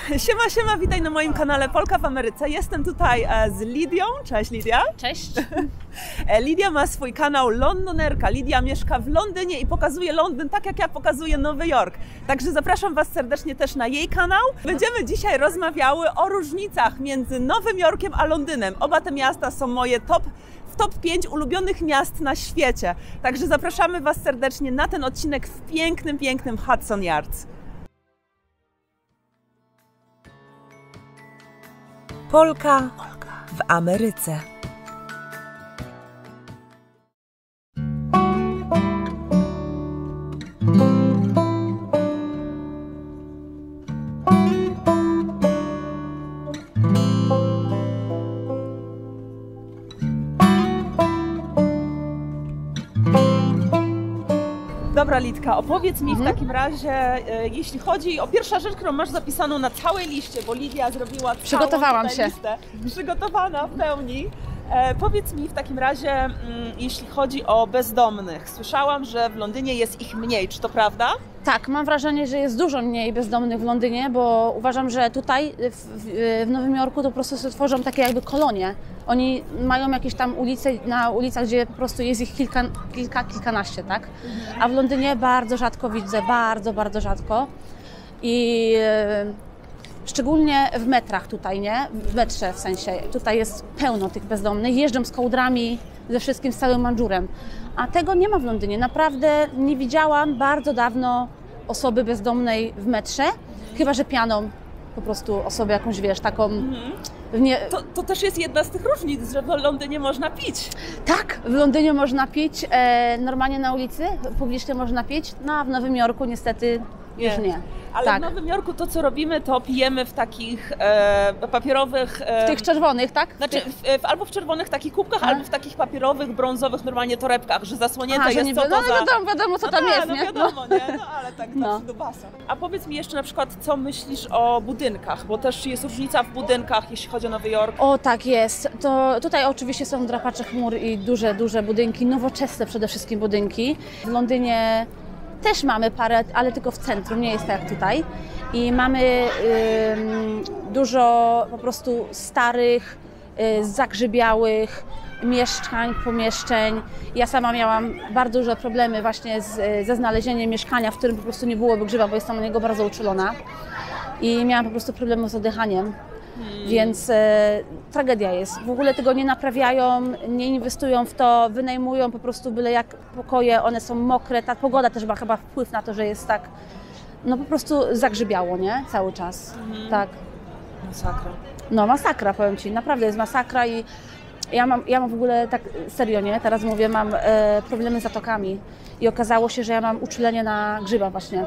Siema, witaj na moim kanale Polka w Ameryce. Jestem tutaj z Lidią. Cześć Lidia. Cześć. Lidia ma swój kanał Londonerka. Lidia mieszka w Londynie i pokazuje Londyn tak jak ja pokazuję Nowy Jork. Także zapraszam Was serdecznie też na jej kanał. Będziemy dzisiaj rozmawiały o różnicach między Nowym Jorkiem a Londynem. Oba te miasta są moje w top 5 ulubionych miast na świecie. Także zapraszamy Was serdecznie na ten odcinek w pięknym Hudson Yards. Polka w Ameryce. Dobra Lidka, opowiedz mi w takim razie, jeśli chodzi o pierwszą rzecz, którą masz zapisaną na całej liście, bo Lidia zrobiła Przygotowałam się. Listę, przygotowana w pełni. Powiedz mi w takim razie, jeśli chodzi o bezdomnych. Słyszałam, że w Londynie jest ich mniej, czy to prawda? Tak, mam wrażenie, że jest dużo mniej bezdomnych w Londynie, bo uważam, że tutaj w Nowym Jorku to po prostu sobie tworzą takie jakby kolonie. Oni mają jakieś tam ulice, na ulicach, gdzie po prostu jest ich kilkanaście, tak? A w Londynie bardzo rzadko widzę, bardzo rzadko. I szczególnie w metrach tutaj, nie? W metrze w sensie. Tutaj jest pełno tych bezdomnych. Jeżdżą z kołdrami, ze wszystkim, z całym mandżurem. A tego nie ma w Londynie. Naprawdę nie widziałam bardzo dawno osoby bezdomnej w metrze. Chyba że pianą po prostu osobę jakąś, wiesz, taką... To też jest jedna z tych różnic, że w Londynie można pić. Tak, w Londynie można pić. Normalnie na ulicy publicznie można pić. No a w Nowym Jorku niestety już nie. Ale tak. W Nowym Jorku to, co robimy, to pijemy w takich papierowych... W tych czerwonych, tak? Znaczy albo w czerwonych takich kubkach, albo w takich papierowych, brązowych normalnie torebkach, że zasłonięte jest co to za... wiadomo co tam jest, nie? Wiadomo, nie? No ale tak do basa. A powiedz mi jeszcze na przykład, co myślisz o budynkach, bo też jest różnica w budynkach, jeśli chodzi o Nowy Jork. O tak jest. To tutaj oczywiście są drapacze chmur i duże budynki, nowoczesne przede wszystkim budynki. W Londynie też mamy parę, ale tylko w centrum, nie jest tak jak tutaj. I mamy dużo po prostu starych, zagrzybiałych mieszkań, pomieszczeń. Ja sama miałam bardzo duże problemy właśnie ze znalezieniem mieszkania, w którym po prostu nie byłoby grzyba, bo jestem na niego bardzo uczulona. I miałam po prostu problemy z oddychaniem. Więc tragedia jest. W ogóle tego nie naprawiają, nie inwestują w to, wynajmują po prostu byle jak pokoje, one są mokre, ta pogoda też ma chyba wpływ na to, że jest tak, no po prostu zagrzybiało, nie? Cały czas, tak. Masakra. No masakra, powiem Ci, naprawdę jest masakra i ja mam w ogóle, tak serio, nie? Teraz mówię, mam problemy z zatokami i okazało się, że ja mam uczulenie na grzyba właśnie,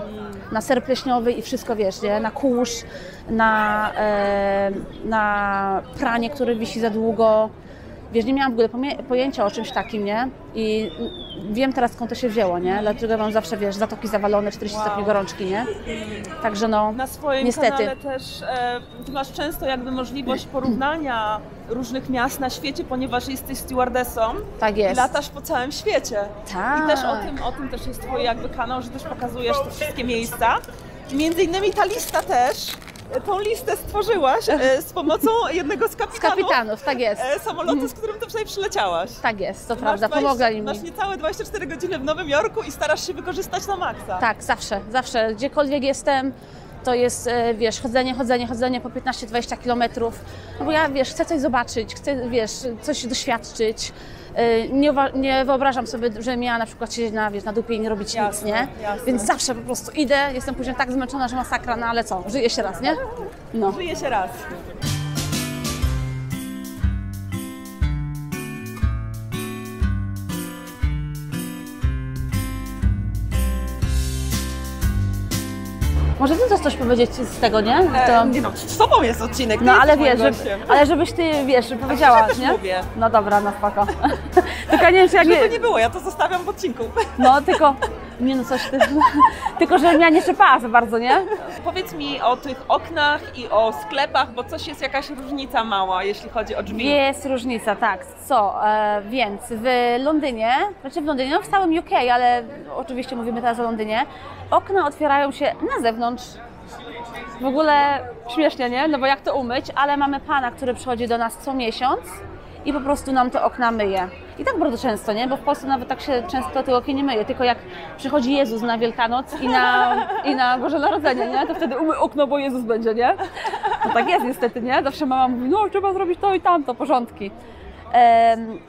na ser pleśniowy i wszystko, wiesz, nie? Na kurz, na pranie, które wisi za długo. Wiesz, nie miałam w ogóle pojęcia o czymś takim, nie? I wiem teraz, skąd to się wzięło, nie? Dlaczego mam zawsze, wiesz, zatoki zawalone, 40 stopni gorączki, nie? Także no, na swoim niestety. kanale też Ty masz często jakby możliwość porównania różnych miast na świecie, ponieważ jesteś stewardessą. Tak jest. I latasz po całym świecie. Tak. I też o tym też jest Twój jakby kanał, że też pokazujesz te wszystkie miejsca. Między innymi ta lista też. Tą listę stworzyłaś z pomocą jednego z kapitanów, tak jest. Samolotu, z którym ty tutaj przyleciałaś. Tak jest, to prawda, pomogła im. Masz niecałe 24 godziny w Nowym Jorku i starasz się wykorzystać na maksa. Tak, zawsze. Gdziekolwiek jestem, to jest, wiesz, chodzenie po 15-20 kilometrów. No bo ja, wiesz, chcę coś zobaczyć, chcę, wiesz, coś doświadczyć. Nie wyobrażam sobie, że miała na przykład siedzieć na dupie i nie robić nic, nie? Jasne. Więc zawsze po prostu idę, jestem później tak zmęczona, że masakra, no ale co, żyje się raz, nie? No. Żyje się raz. Może ty też coś powiedzieć z tego, nie? Nie no, z tobą jest odcinek, no ale wiesz, ale żebyś ty, wiesz, powiedziała, też nie? Mówię. No dobra, no spoko. Tylko nie wiem, czy Żeby to nie było, ja to zostawiam w odcinku. No tylko, nie no coś ty, tylko że mnie nie trzepała za bardzo, nie? Powiedz mi o tych oknach i o sklepach, bo coś jest jakaś różnica mała, jeśli chodzi o drzwi. Jest różnica, tak. Więc w Londynie, no w całym UK, ale oczywiście mówimy teraz o Londynie, okna otwierają się na zewnątrz. W ogóle śmiesznie, nie? No bo jak to umyć, ale mamy pana, który przychodzi do nas co miesiąc i po prostu nam te okna myje. I tak bardzo często, nie? Bo w Polsce nawet tak się często tych okien nie myje, tylko jak przychodzi Jezus na Wielkanoc i na Boże Narodzenie, nie? To wtedy umyj okno, bo Jezus będzie, nie? No tak jest niestety, nie? Zawsze mama mówi, no trzeba zrobić to i tamto, porządki.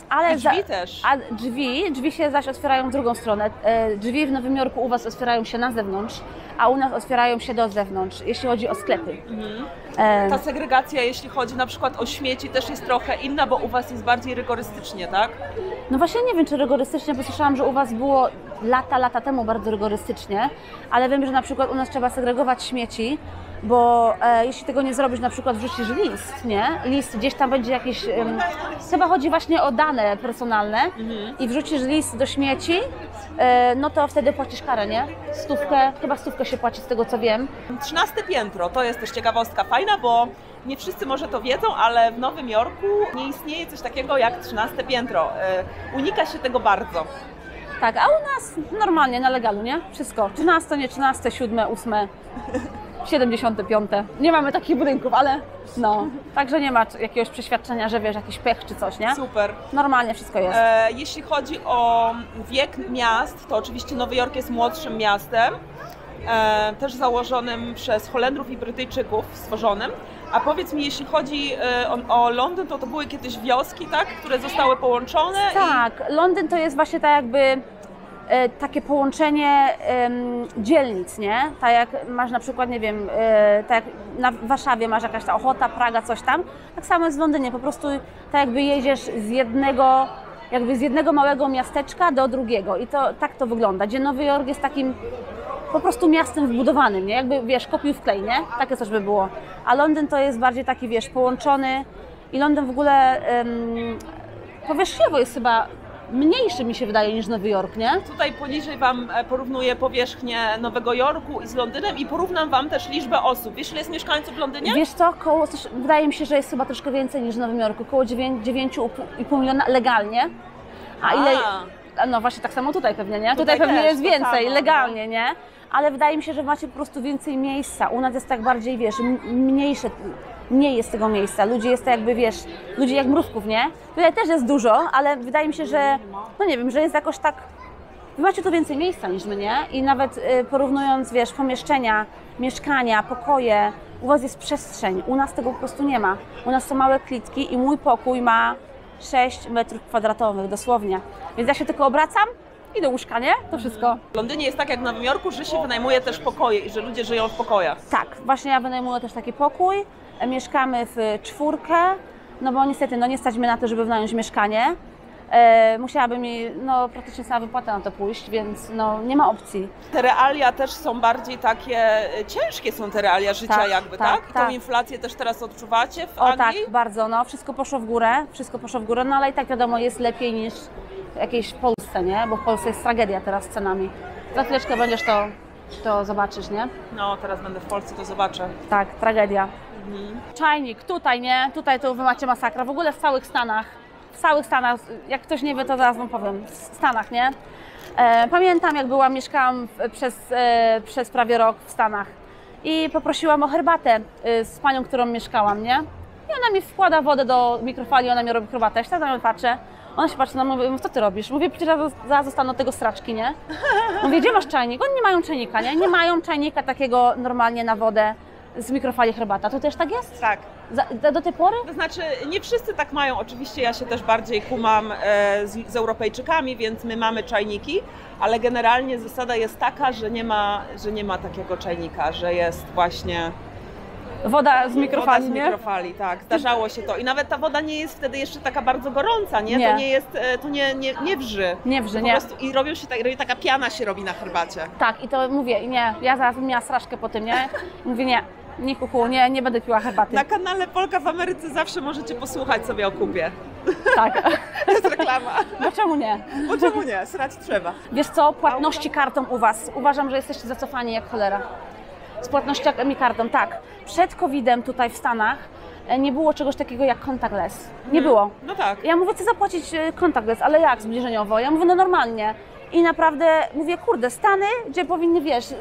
Ale drzwi też. A drzwi się zaś otwierają w drugą stronę. Drzwi w Nowym Jorku u Was otwierają się na zewnątrz, a u nas otwierają się do zewnątrz, jeśli chodzi o sklepy. Ta segregacja, jeśli chodzi na przykład o śmieci, też jest trochę inna, bo u Was jest bardziej rygorystycznie, tak? No właśnie nie wiem, czy rygorystycznie, bo słyszałam, że u Was było lata temu bardzo rygorystycznie, ale wiem, że na przykład u nas trzeba segregować śmieci, bo jeśli tego nie zrobisz, na przykład wrzucisz list, nie? List gdzieś tam będzie jakiś, chyba chodzi właśnie o dane personalne i wrzucisz list do śmieci, no to wtedy płacisz karę, nie? Chyba stówkę się płaci z tego co wiem. 13 piętro, to jest też ciekawostka fajna, bo nie wszyscy może to wiedzą, ale w Nowym Jorku nie istnieje coś takiego jak 13 piętro. Unika się tego bardzo. Tak, a u nas normalnie na legalu, nie? Wszystko. 13, nie 13, 7, 8. 75. Nie mamy takich budynków, ale no. Także nie ma jakiegoś przeświadczenia, że wiesz, jakiś pech czy coś, nie? Super. Normalnie wszystko jest. Jeśli chodzi o wiek miast, to oczywiście Nowy Jork jest młodszym miastem, też założonym przez Holendrów i Brytyjczyków, stworzonym. A powiedz mi, jeśli chodzi o Londyn, to były kiedyś wioski, tak? Które zostały połączone? Tak, Londyn to jest właśnie tak jakby takie połączenie dzielnic, nie? Tak jak masz na przykład, nie wiem, tak jak w Warszawie masz jakaś ta Ochota, Praga, coś tam, tak samo jest w Londynie, po prostu tak jakby jedziesz z jednego małego miasteczka do drugiego i to tak to wygląda, gdzie Nowy Jork jest takim po prostu miastem wbudowanym, nie? Jakby, wiesz, kopiuj w klej, nie? Takie coś by było. A Londyn to jest bardziej taki, wiesz, połączony i Londyn w ogóle powierzchniowo jest chyba mniejszy, mi się wydaje, niż Nowy Jork, nie? Tutaj poniżej Wam porównuję powierzchnię Nowego Jorku i z Londynem i porównam Wam też liczbę osób. Wiesz, ile jest mieszkańców w Londynie? Wiesz co, wydaje mi się, że jest chyba troszkę więcej niż w Nowym Jorku, około 9,5 miliona legalnie. A ile... No właśnie tak samo tutaj pewnie, nie? Tutaj pewnie jest więcej, legalnie, nie? Ale wydaje mi się, że macie po prostu więcej miejsca. U nas jest tak bardziej, wiesz, mniej jest tego miejsca. Ludzi jest tak jakby, wiesz, ludzi jak mrówków, nie? Tutaj też jest dużo, ale wydaje mi się, że, no nie wiem, że jest jakoś tak... Wy macie tu więcej miejsca niż my, nie? I nawet porównując, wiesz, pomieszczenia, mieszkania, pokoje, u Was jest przestrzeń, u nas tego po prostu nie ma. U nas są małe klitki i mój pokój ma 6 metrów kwadratowych, dosłownie. Więc ja się tylko obracam i do łóżka, nie? To wszystko. W Londynie jest tak jak w Nowym Jorku, że się wynajmuje też pokoje i że ludzie żyją w pokojach. Tak, właśnie ja wynajmuję też taki pokój. Mieszkamy w 4, no bo niestety no nie stać mnie na to, żeby wynająć mieszkanie. Musiałabym praktycznie cała wypłata na to pójść, więc no nie ma opcji. Te realia też są bardziej takie, ciężkie są te realia życia jakby, tak? I tą inflację też teraz odczuwacie w Anglii? Tak, bardzo, no wszystko poszło w górę, no ale i tak wiadomo jest lepiej niż jakiejś w Polsce, nie? Bo w Polsce jest tragedia teraz z cenami. Za chwileczkę będziesz to zobaczysz, nie? No, teraz będę w Polsce, to zobaczę. Tak, tragedia. Czajnik, tutaj, nie? Tutaj to Wy macie masakra. W ogóle w całych Stanach, jak ktoś nie wie, to zaraz Wam powiem, w Stanach, nie? Pamiętam, jak mieszkałam przez prawie rok w Stanach i poprosiłam o herbatę z panią, którą mieszkałam, nie? I ona mi wkłada wodę do mikrofali, ona mi robi herbatę. Ja się tak na nią patrzę. Ona się patrzy na mnie, mówię, co ty robisz? Mówię, przecież zaraz zostanę od tego straczki, nie? Mówię, gdzie masz czajnik? Oni nie mają czajnika, nie? Nie mają czajnika takiego normalnie na wodę z mikrofali herbata. To też tak jest? Tak. Do tej pory? To znaczy, nie wszyscy tak mają. Oczywiście ja się też bardziej kumam z Europejczykami, więc my mamy czajniki, ale generalnie zasada jest taka, że nie ma takiego czajnika, że jest właśnie... Woda z mikrofali, Woda z mikrofali, tak. Zdarzało się to. I nawet ta woda nie jest wtedy jeszcze taka bardzo gorąca, nie? To nie jest, to nie wrzy. Nie wrzy, po nie. prostu, I taka piana się robi na herbacie. Tak, i to mówię, nie, ja zaraz bym miała straszkę po tym, nie? Mówię, nie kuchu, nie będę piła herbaty. Na kanale Polka w Ameryce zawsze możecie posłuchać sobie o kupie. Tak. To jest reklama. Bo czemu nie? Bo czemu nie? Srać trzeba. Wiesz co, płatności kartą u Was. Uważam, że jesteście zacofani jak cholera. Z płatnościami kartą, tak. Przed COVID-em tutaj w Stanach nie było czegoś takiego jak contactless. Nie było. No tak. Ja mówię, chcę zapłacić contactless, ale jak zbliżeniowo? Ja mówię, no normalnie. I naprawdę mówię, kurde, Stany, gdzie powinny, wiesz,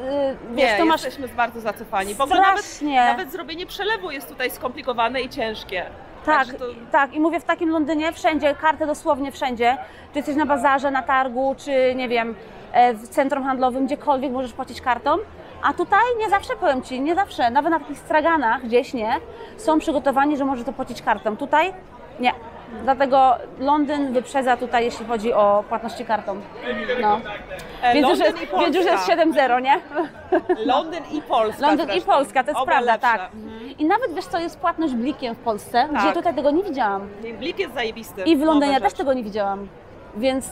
to masz... jesteśmy bardzo zacofani. W ogóle nawet zrobienie przelewu jest tutaj skomplikowane i ciężkie. Tak, tak. I mówię, w takim Londynie wszędzie, kartę dosłownie wszędzie, czy jesteś na bazarze, na targu, czy nie wiem, w centrum handlowym, gdziekolwiek możesz płacić kartą. A tutaj nie zawsze, powiem Ci, nie zawsze, nawet na takich straganach gdzieś, nie, są przygotowani, że możesz to płacić kartą. Tutaj nie. Dlatego Londyn wyprzedza tutaj, jeśli chodzi o płatności kartą. No. Więc już jest 7-0, nie? Londyn i Polska. Londyn i Polska, to jest prawda, lepsze. tak. I nawet wiesz co, jest płatność blikiem w Polsce, gdzie tutaj tego nie widziałam. Blik jest zajebisty. I w Londynie też tego nie widziałam. Więc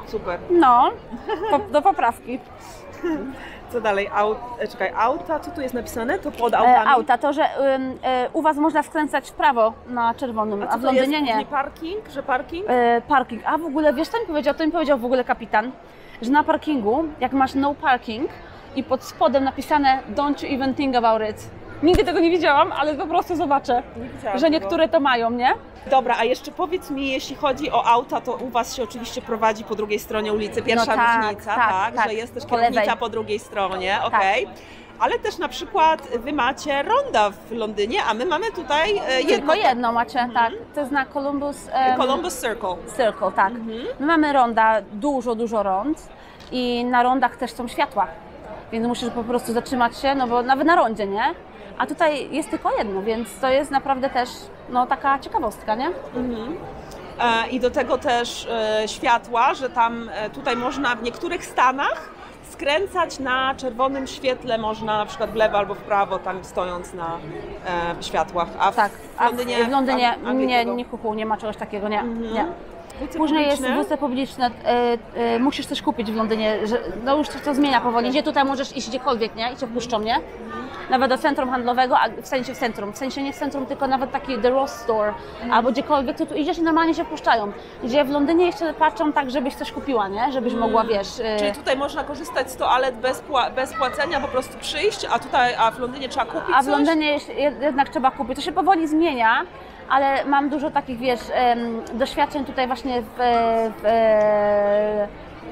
super. No, do poprawki. Co dalej? Auta, co tu jest napisane? To pod autami? Auta, to, że u Was można skręcać w prawo na czerwonym, a w Londynie nie. Nie parking, że parking? Parking, a w ogóle, wiesz co mi powiedział? To mi powiedział w ogóle kapitan, że na parkingu, jak masz no parking i pod spodem napisane don't you even think about it. Nigdy tego nie widziałam, ale po prostu zobaczę, że niektóre to mają, nie? Dobra, a jeszcze powiedz mi, jeśli chodzi o auta, to u Was się oczywiście prowadzi po drugiej stronie ulicy, pierwsza różnica, tak, że jest też kierownica po drugiej stronie, okej. Ale też na przykład Wy macie ronda w Londynie, a my mamy tutaj Tylko jedno macie, tak. To jest na Columbus Circle. Circle, tak. My mamy ronda, dużo rond i na rondach też są światła, więc musisz po prostu zatrzymać się, no bo nawet na rondzie, nie? A tutaj jest tylko jedno, więc to jest naprawdę też no, taka ciekawostka, nie? I do tego też światła, że tam tutaj można w niektórych stanach skręcać na czerwonym świetle, można na przykład w lewo albo w prawo, tam stojąc na światłach. W Londynie nie ma czegoś takiego, nie. Później jest wózce publiczne, musisz coś kupić w Londynie, że, no już to zmienia powoli, gdzie tutaj możesz iść gdziekolwiek, nie? I cię wpuszczą, nie? Nawet do centrum handlowego, a w sensie nie w centrum, tylko nawet taki The Ross Store, albo gdziekolwiek, to tu idziesz i normalnie się wpuszczają. Gdzie w Londynie jeszcze patrzą tak, żebyś coś kupiła, nie? Żebyś mogła, wiesz... Czyli tutaj można korzystać z toalet bez płacenia, po prostu przyjść, a w Londynie trzeba kupić coś? A w Londynie jednak trzeba kupić, to się powoli zmienia, ale mam dużo takich, wiesz, doświadczeń tutaj właśnie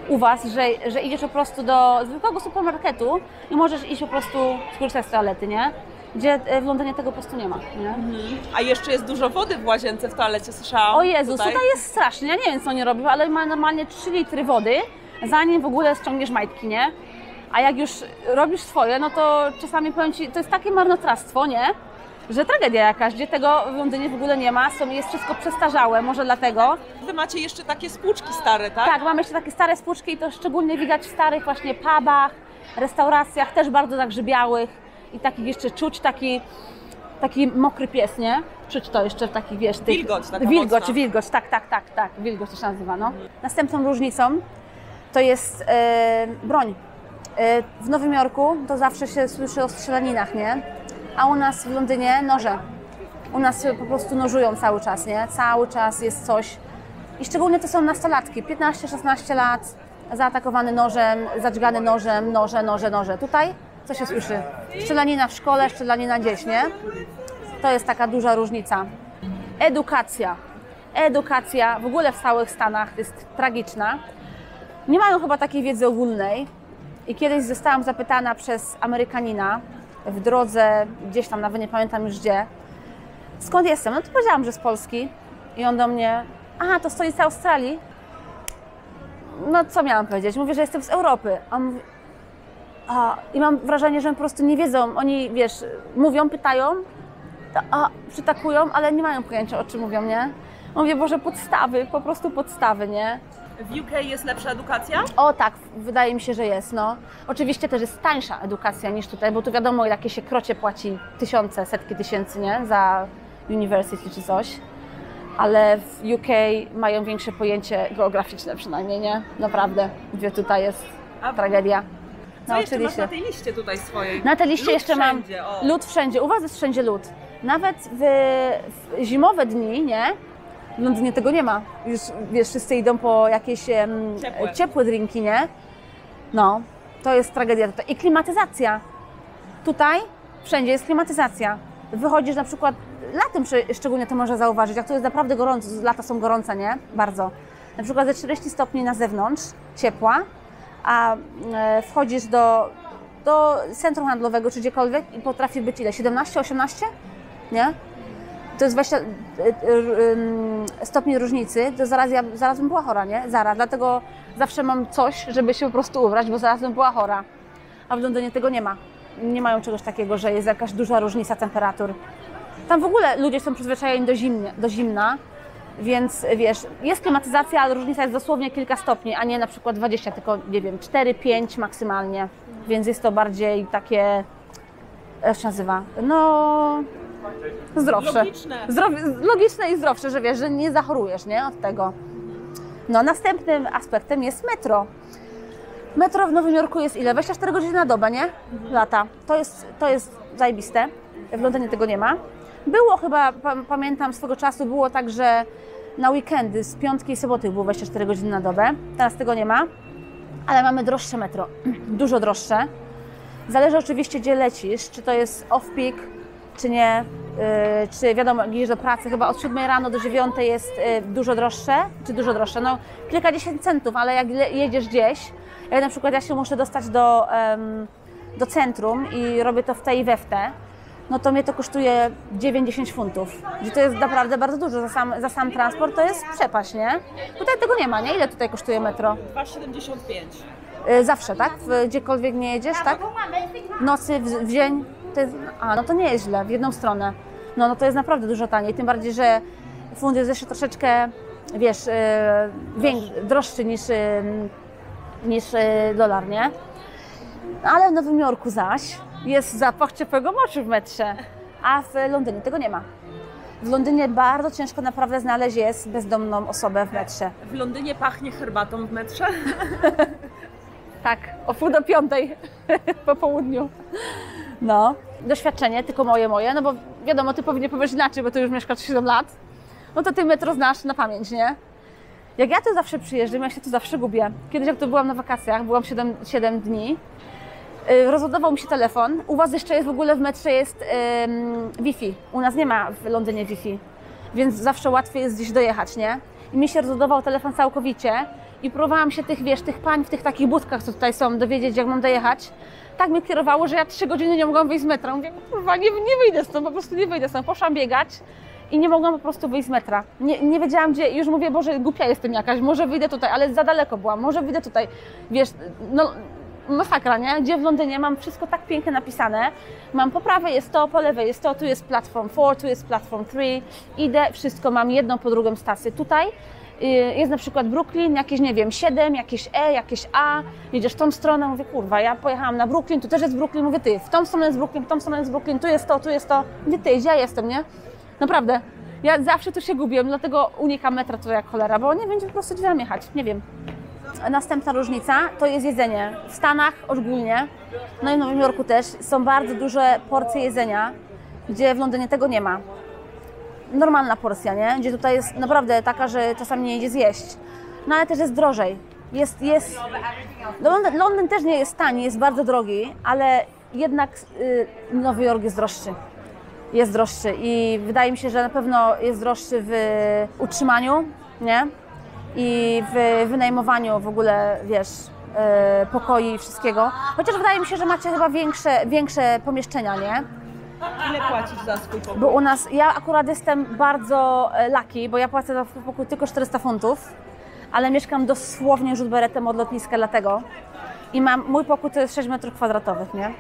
u Was, że idziesz po prostu do zwykłego supermarketu i możesz iść po prostu skorzystać z toalety, nie? Gdzie w Londynie tego po prostu nie ma, nie? A jeszcze jest dużo wody w łazience, w toalecie, słyszałam. O Jezus, tutaj jest strasznie, ja nie wiem co oni robią, ale ma normalnie 3 litry wody, zanim w ogóle ściągniesz majtki, nie? A jak już robisz swoje, no to czasami powiem Ci, to jest takie marnotrawstwo, nie? Że tragedia jakaś, gdzie tego w Londynie w ogóle nie ma, jest wszystko przestarzałe, może dlatego. Wy macie jeszcze takie spłuczki stare, tak? Tak, mamy jeszcze takie stare spłuczki i to szczególnie widać w starych właśnie pubach, restauracjach, też bardzo zagrzybiałych i takich jeszcze czuć taki mokry pies, nie? Czuć to jeszcze w takich, wiesz... Wilgoć taka Wilgoć, tak, wilgoć to się nazywa, no. Następną różnicą to jest broń. W Nowym Jorku to zawsze się słyszy o strzelaninach, nie? A u nas w Londynie noże. U nas po prostu nożują cały czas, nie? Cały czas jest coś. I szczególnie to są nastolatki, 15-16 lat, zaatakowany nożem, zadźgany nożem, noże. Tutaj co się słyszy? Strzelanina w szkole, strzelanina gdzieś, nie? To jest taka duża różnica. Edukacja w ogóle w całych Stanach jest tragiczna. Nie mają chyba takiej wiedzy ogólnej. I kiedyś zostałam zapytana przez Amerykanina w drodze, gdzieś tam, nawet nie pamiętam już gdzie, skąd jestem? No to powiedziałam, że z Polski. I on do mnie, aha, to stolica Australii? No co miałam powiedzieć? Mówię, że jestem z Europy. A on mówi, i mam wrażenie, że po prostu nie wiedzą. Oni, wiesz, mówią, pytają, przytakują, ale nie mają pojęcia, o czym mówią, nie? Mówię, Boże, podstawy, po prostu podstawy, nie? W UK jest lepsza edukacja? O tak, wydaje mi się, że jest, no. Oczywiście też jest tańsza edukacja niż tutaj, bo tu wiadomo, jakie się krocie płaci tysiące, setki tysięcy, nie? Za university czy coś. Ale w UK mają większe pojęcie geograficzne przynajmniej, nie? Naprawdę, gdzie tutaj jest tragedia. Co jeszcze masz na tej liście tutaj swojej? Na tej liście jeszcze mam lód wszędzie. U Was jest wszędzie lód. Nawet w zimowe dni, nie? W Londynie tego nie ma. Już, wiesz, wszyscy idą po jakieś ciepłe drinki, nie? No, to jest tragedia tutaj. I klimatyzacja. Tutaj wszędzie jest klimatyzacja. Wychodzisz na przykład, latem szczególnie to można zauważyć, jak to jest naprawdę gorąco, lata są gorące, nie? Bardzo. na przykład ze 40 stopni na zewnątrz, ciepła, a wchodzisz do centrum handlowego czy gdziekolwiek i potrafi być ile? 17, 18? Nie? To jest 20 stopni różnicy, to zaraz bym była chora, nie? Zaraz, dlatego zawsze mam coś, żeby się po prostu ubrać, bo zaraz bym była chora. A w Londynie tego nie ma. Nie mają czegoś takiego, że jest jakaś duża różnica temperatur. Tam w ogóle ludzie są przyzwyczajeni do zimna, więc wiesz, jest klimatyzacja, ale różnica jest dosłownie kilka stopni, a nie na przykład 20, tylko nie wiem, 4-5 maksymalnie. Więc jest to bardziej takie, jak się nazywa, no zdrowsze. Logiczne. Logiczne i zdrowsze, że wiesz, że nie zachorujesz, nie, od tego. No, następnym aspektem jest metro. Metro w Nowym Jorku jest ile? 24 godziny na dobę, nie? Lata. To jest zajebiste. W Londynie tego nie ma. Było chyba, pamiętam swego czasu, było tak, że na weekendy z piątki i soboty było 24 godziny na dobę. Teraz tego nie ma, ale mamy droższe metro. Dużo droższe. Zależy oczywiście, gdzie lecisz, czy to jest off-peak, czy nie, czy wiadomo, jak idziesz do pracy, chyba od 7 rano do 9 jest dużo droższe, czy dużo droższe, no kilkadziesiąt centów, ale jak jedziesz gdzieś, jak na przykład ja się muszę dostać do centrum i robię to w tej i we w te, no to mnie to kosztuje 9-10 funtów, gdzie to jest naprawdę bardzo dużo, za sam transport to jest przepaść, nie? Tutaj tego nie ma, nie? Ile tutaj kosztuje metro? 2,75. Zawsze, tak? Gdziekolwiek nie jedziesz, tak? W nocy, w dzień? To jest, no to nie jest źle, w jedną stronę. No to jest naprawdę dużo taniej, tym bardziej, że funt jest jeszcze troszeczkę, wiesz, droższy niż dolar, nie? Ale w Nowym Jorku zaś jest zapach ciepłego moczu w metrze, a w Londynie tego nie ma. W Londynie bardzo ciężko naprawdę znaleźć jest bezdomną osobę w metrze. W Londynie pachnie herbatą w metrze? Tak, o 4:30 po południu. No, doświadczenie tylko moje, no bo wiadomo, ty pewnie powiesz inaczej, bo ty już mieszkasz 7 lat. No to ty metro znasz na pamięć, nie? Jak ja tu zawsze przyjeżdżam, ja się tu zawsze gubię. Kiedyś jak tu byłam na wakacjach, byłam 7 dni, rozładował mi się telefon. U was jeszcze jest w ogóle w metrze jest Wi-Fi. U nas nie ma w Londynie Wi-Fi, więc zawsze łatwiej jest gdzieś dojechać, nie? I mi się rozładował telefon całkowicie i próbowałam się tych pań w tych takich budkach, co tutaj są, dowiedzieć, jak mam dojechać. Tak mnie kierowało, że ja 3 godziny nie mogłam wyjść z metra. Mówię, kurwa, nie wyjdę stąd, po prostu nie wyjdę stąd. Poszłam biegać i nie mogłam po prostu wyjść z metra. Nie wiedziałam gdzie, już mówię, Boże, głupia jestem jakaś, może wyjdę tutaj, ale za daleko byłam, może wyjdę tutaj. Wiesz, no masakra, nie? Gdzie w Londynie mam wszystko tak pięknie napisane. Mam po prawej jest to, po lewej jest to, tu jest platform 4, tu jest platform 3. Idę, wszystko mam jedną po drugą stację. Tutaj jest na przykład Brooklyn, jakieś, nie wiem, 7, jakieś E, jakieś A, jedziesz w tą stronę, mówię, kurwa, ja pojechałam na Brooklyn, tu też jest Brooklyn, mówię, ty, w tą stronę jest Brooklyn, w tą stronę jest Brooklyn, tu jest to, mówię, ty, gdzie ja jestem, nie? Naprawdę, ja zawsze tu się gubię, dlatego unikam metra to jak cholera, bo nie wiem, gdzie po prostu gdzie mam jechać, nie wiem. Następna różnica to jest jedzenie. W Stanach ogólnie, no i w Nowym Jorku też, są bardzo duże porcje jedzenia, gdzie w Londynie tego nie ma. Normalna porcja, nie? Gdzie tutaj jest naprawdę taka, że czasami nie idzie zjeść. No ale też jest drożej. Londyn też nie jest tani, jest bardzo drogi, ale jednak Nowy Jork jest droższy. Jest droższy i wydaje mi się, że na pewno jest droższy w utrzymaniu, nie? I w wynajmowaniu w ogóle, wiesz, pokoi i wszystkiego. Chociaż wydaje mi się, że macie chyba większe pomieszczenia, nie? Ile płacisz za swój pokój? Bo u nas, ja akurat jestem bardzo lucky, bo ja płacę za pokój tylko 400 funtów, ale mieszkam dosłownie rzut beretem od lotniska dlatego. I mój pokój to jest 6 metrów kwadratowych, nie?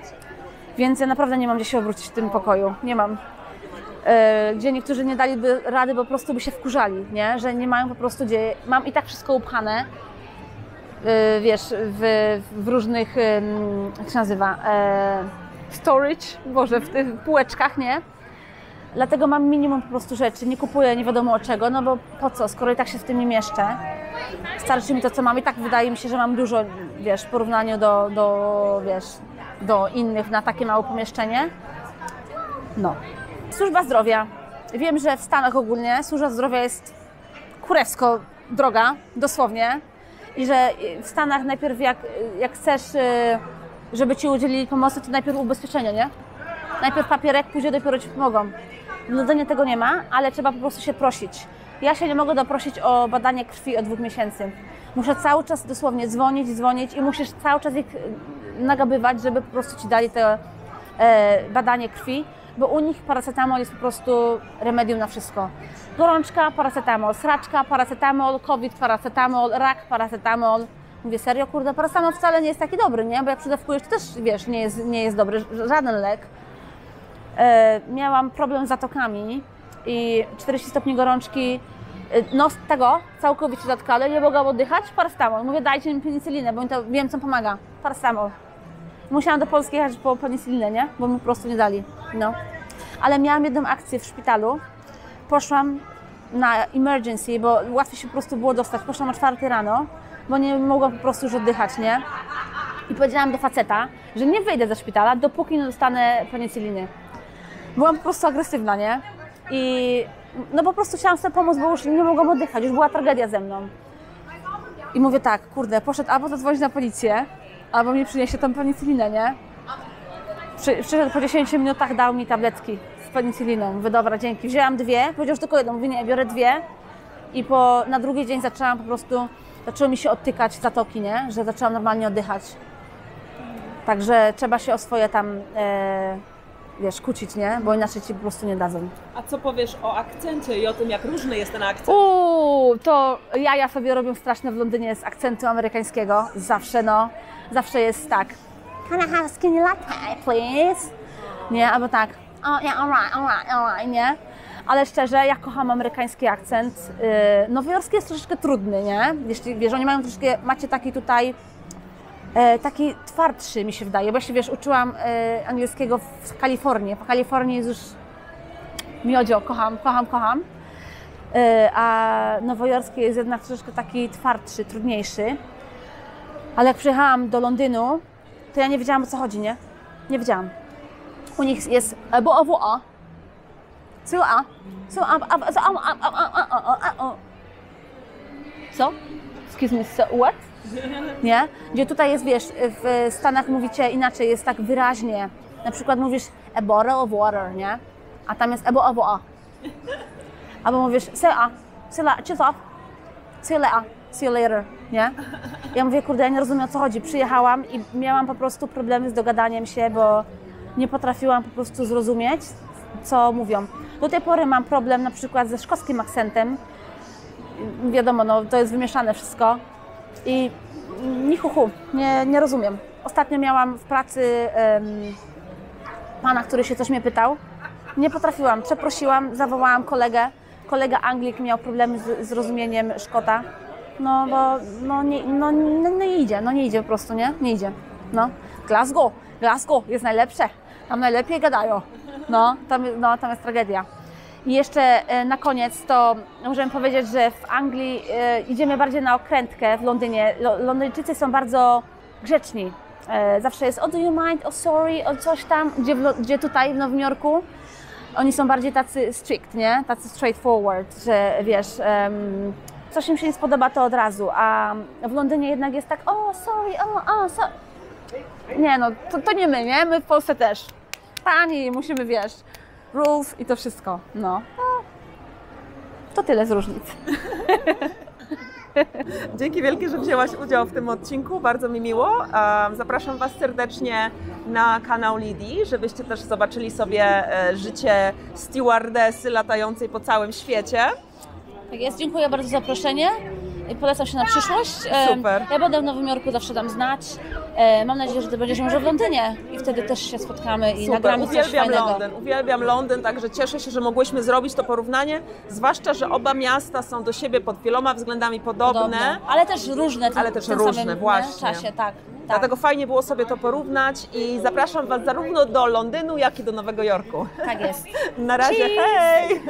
Więc ja naprawdę nie mam gdzie się obrócić w tym pokoju, nie mam. Gdzie niektórzy nie daliby rady, bo po prostu by się wkurzali, nie? Że nie mają po prostu gdzie. Mam i tak wszystko upchane, wiesz, w różnych, jak się nazywa, storage, Boże, w tych półeczkach, nie? Dlatego mam minimum po prostu rzeczy, nie kupuję nie wiadomo czego, no bo po co, skoro i tak się w tym nie mieszczę. Starczy mi to, co mam i tak wydaje mi się, że mam dużo, wiesz, w porównaniu do innych na takie małe pomieszczenie. No. Służba zdrowia. Wiem, że w Stanach ogólnie służba zdrowia jest kurewsko droga, dosłownie. I że w Stanach najpierw jak chcesz, żeby Ci udzielili pomocy, to najpierw ubezpieczenie, nie? Najpierw papierek, później dopiero Ci pomogą. W Londynie tego nie ma, ale trzeba po prostu się prosić. Ja się nie mogę doprosić o badanie krwi od 2 miesięcy. Muszę cały czas dosłownie dzwonić i musisz cały czas ich nagabywać, żeby po prostu ci dali te badanie krwi, bo u nich paracetamol jest po prostu remedium na wszystko. Gorączka, paracetamol, sraczka, paracetamol, COVID, paracetamol, rak, paracetamol. Mówię, serio, kurde, paracetamol wcale nie jest taki dobry, nie? Bo jak przydawkujesz, to też, wiesz, nie jest dobry, żaden lek. Miałam problem z zatokami i 40 stopni gorączki, no z tego całkowicie zatkale, nie mogłam oddychać, paracetamol. Mówię, dajcie mi penicylinę, bo to wiem, co pomaga, paracetamol. Musiałam do Polski jechać po penicylinę, nie? Bo mi po prostu nie dali, no. Ale miałam jedną akcję w szpitalu, poszłam na emergency, bo łatwiej się po prostu było dostać, poszłam o 4 rano, bo nie mogłam po prostu już oddychać, nie? I powiedziałam do faceta, że nie wyjdę ze szpitala, dopóki nie dostanę penicyliny. Byłam po prostu agresywna, nie? I no po prostu chciałam sobie pomóc, bo już nie mogłam oddychać, już była tragedia ze mną. I mówię tak, kurde, poszedł albo zadzwonić na policję, albo mi przyniesie tą penicylinę, nie? Przyszedł po 10 minutach, dał mi tabletki z penicyliną. Mówię, dobra, dzięki. Wzięłam 2, powiedział, że tylko jedną. Mówię, nie, biorę 2. I na drugi dzień zaczęły mi się odtykać zatoki, nie? Że zaczęłam normalnie oddychać. Także trzeba się o swoje tam, wiesz, kłócić, nie? Bo inaczej ci po prostu nie dadzą. A co powiesz o akcencie i o tym, jak różny jest ten akcent? To ja sobie robię straszne w Londynie z akcentu amerykańskiego. Zawsze, no. Zawsze jest tak. Can I have a skinny latte, please? Nie, albo tak. Oh, yeah, alright, nie? Ale szczerze, ja kocham amerykański akcent. Nowojorski jest troszeczkę trudny, nie? Jeśli wiesz, oni mają troszeczkę, macie taki tutaj, taki twardszy, mi się wydaje. Bo ja się, wiesz, uczyłam angielskiego w Kalifornii. Po Kalifornii jest już miodzio, kocham. A nowojorski jest jednak troszeczkę taki twardszy, trudniejszy. Ale jak przyjechałam do Londynu, to ja nie wiedziałam, o co chodzi, nie? Nie wiedziałam. U nich jest co? Excuse me, so what? Nie? Gdzie tutaj jest, wiesz, w Stanach mówicie inaczej, jest tak wyraźnie. Na przykład mówisz a bottle of water, nie? A tam jest a bottle of a. Albo mówisz see you later, nie? Ja mówię, kurde, ja nie rozumiem, o co chodzi. Przyjechałam i miałam po prostu problemy z dogadaniem się, bo nie potrafiłam po prostu zrozumieć, co mówią. Do tej pory mam problem na przykład ze szkockim akcentem. Wiadomo, no, to jest wymieszane wszystko. I nie rozumiem. Ostatnio miałam w pracy pana, który się coś mnie pytał. Nie potrafiłam, przeprosiłam, zawołałam kolegę. Kolega Anglik miał problemy z zrozumieniem Szkota. No bo nie idzie po prostu, nie? Nie idzie. No. Glasgow jest najlepsze. Tam najlepiej gadają. Tam jest tragedia. I jeszcze na koniec to możemy powiedzieć, że w Anglii idziemy bardziej na okrętkę w Londynie. Londyńczycy są bardzo grzeczni. Zawsze jest do you mind, sorry, coś tam, gdzie tutaj w Nowym Jorku oni są bardziej tacy strict, nie? Tacy straightforward, że wiesz, coś im się nie spodoba, to od razu, a w Londynie jednak jest tak, sorry. Nie, no, to nie my, nie? My w Polsce też. Pani, musimy, wiesz, rules i to wszystko, no. To tyle z różnic. Dzięki wielkie, że wzięłaś udział w tym odcinku, bardzo mi miło. Zapraszam Was serdecznie na kanał Lidii, żebyście też zobaczyli sobie życie stewardessy latającej po całym świecie. Tak jest, dziękuję bardzo za zaproszenie i polecam się na przyszłość. Super. Ja będę w Nowym Jorku, zawsze dam znać. Mam nadzieję, że Ty będziesz może w Londynie i wtedy też się spotkamy i nagramy coś fajnego. Uwielbiam Londyn, także cieszę się, że mogłyśmy zrobić to porównanie, zwłaszcza, że oba miasta są do siebie pod wieloma względami podobne. Ale też różne. Ale też różne, właśnie. Czasie, tak. Dlatego fajnie było sobie to porównać i zapraszam Was zarówno do Londynu, jak i do Nowego Jorku. Tak jest. Na razie, hej!